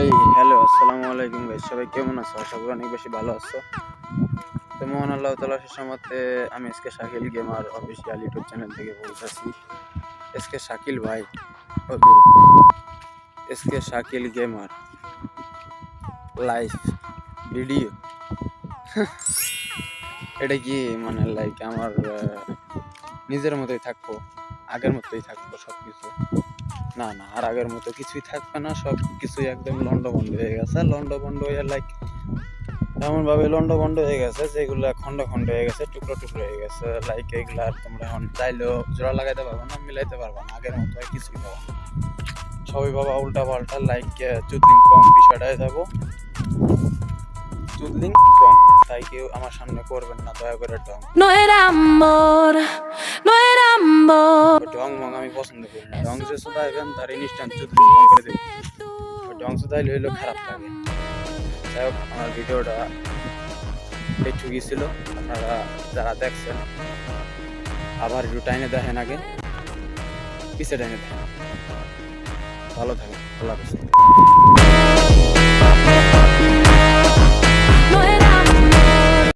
এই হ্যালো, আসসালামু আলাইকুম গাইস, সবাই কেমন আছো? আশা করি অনেক বেশি ভালো আছো। তো মোহন আল্লাহ তাআলার সুসমতে আমি SK Shakil gamer official YouTube channel থেকে বলতেছি। এসকে শাকিল ভাই, ওদের SK Shakil gamer live video এটা কি মানে লাইক আমার নিজের মতোই থাকবো, আগের মতোই থাকবো সব কিছু? না না, আর আগের মতো কিছুই থাকবে না, সব কিছুই একদম লন্ডভন্ড হয়ে গেছে। লন্ডভন্ড হয়ে লাইক এমনভাবে লন্ডভন্ড হয়ে গেছে যেগুলো খন্ড খন্ড হয়ে গেছে, টুকরো টুকরো হয়ে গেছে। লাইক এগুলো আর তোমরা এখন চাইলেও জোড়া লাগাইতে পারবো না, মিলাইতে পারবো না, আগের মতো আর কিছুই পাবো না। সবই বাবা উল্টা পাল্টা, লাইক চুদলিং কম বিষয়টায় যাবো, চুদলিং কম। তাই কেউ আমার সামনে করবেন না দয়া করে ঢং। No era amor, no era amor. ঢং মং আমি পছন্দ করি না। ঢং যে শুধাইবেন তার ইনস্ট্যান্ট চুদলিং কম করে দেবেন। ঢং শুধাইলে হইলেও খারাপ লাগে। যাই হোক, আমার ভিডিওটা এইটুকুই ছিল। আপনারা যারা দেখছেন আবার একটু টাইনে দেখেন, আগে পিছে টাইনে দেখেন। ভালো থাকেন, আল্লাহ হাফেজ।